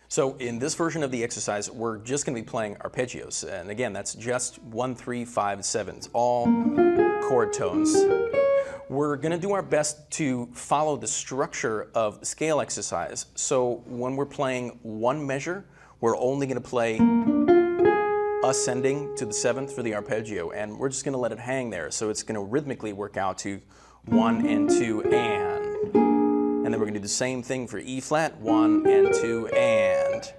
So in this version of the exercise, we're just going to be playing arpeggios. And again, that's just 1, 3, 5, 7. It's all chord tones. We're going to do our best to follow the structure of the scale exercise. So when we're playing one measure, we're only going to play ascending to the 7th for the arpeggio, and we're just going to let it hang there. So it's going to rhythmically work out to 1 and 2 and then we're going to do the same thing for E flat, 1 and 2 and.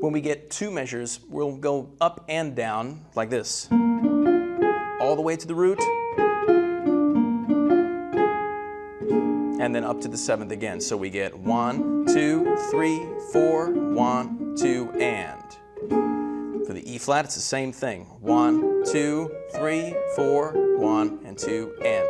When we get two measures, we'll go up and down like this, all the way to the root, and then up to the 7th again. So we get 1, 2, 3, 4, 1, 2, and. For the E flat, it's the same thing. 1, 2, 3, 4, 1, and 2, and.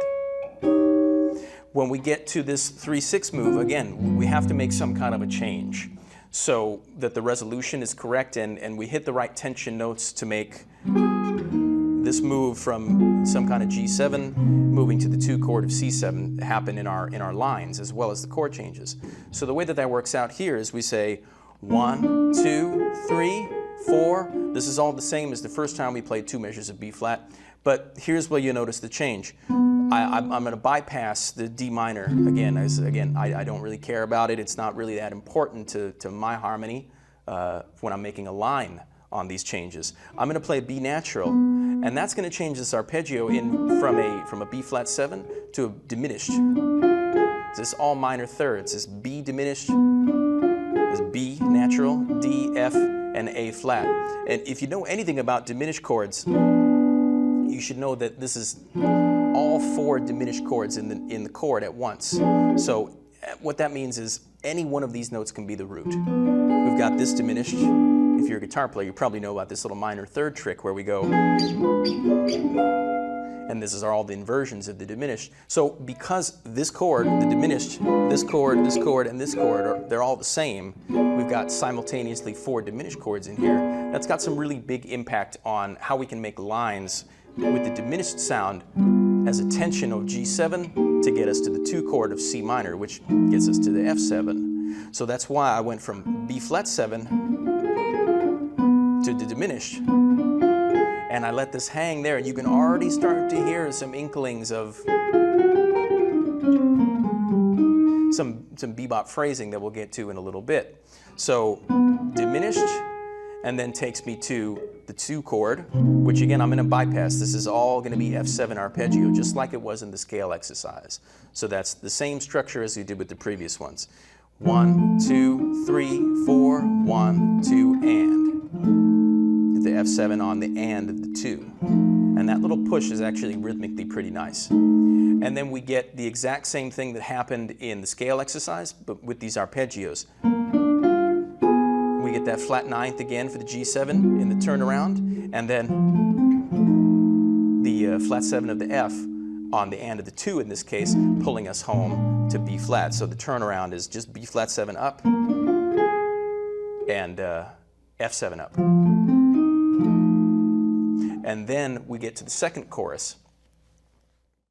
When we get to this 3/6 move, again, we have to make some kind of a change so that the resolution is correct and we hit the right tension notes to make this move from some kind of G7 moving to the 2 chord of C7 happen in our lines as well as the chord changes. So the way that works out here is we say 1, 2, 3, 4. This is all the same as the first time we played two measures of B flat, but here's where you notice the change. I'm going to bypass the D minor again. I don't really care about it. It's not really that important to my harmony when I'm making a line on these changes. I'm going to play B natural, and that's going to change this arpeggio from a B flat 7 to a diminished. This all minor thirds. This B diminished, this B natural, D, F, and A flat. And if you know anything about diminished chords, you should know that this is all 4 diminished chords in the chord at once. So what that means is any one of these notes can be the root. We've got this diminished. If you're a guitar player, you probably know about this little minor third trick where we go, and this is all the inversions of the diminished. So because this chord, the diminished, this chord, and this chord, they're all the same, we've got simultaneously 4 diminished chords in here. That's got some really big impact on how we can make lines with the diminished sound as a tension of G7 to get us to the 2 chord of C minor, which gets us to the F7. So that's why I went from B flat 7 to the diminished, and I let this hang there, and you can already start to hear some inklings of some bebop phrasing that we'll get to in a little bit. So diminished, and then takes me to the 2 chord, which again I'm going to bypass. This is all going to be F7 arpeggio, just like it was in the scale exercise. So that's the same structure as we did with the previous ones. 1, 2, 3, 4, 1, 2, and. The F7 on the and of the 2. And that little push is actually rhythmically pretty nice. And then we get the exact same thing that happened in the scale exercise, but with these arpeggios. We get that flat 9th again for the G7 in the turnaround, and then the flat 7 of the F on the and of the 2 in this case, pulling us home to B flat. So the turnaround is just B flat 7 up and F7 up. And then we get to the second chorus.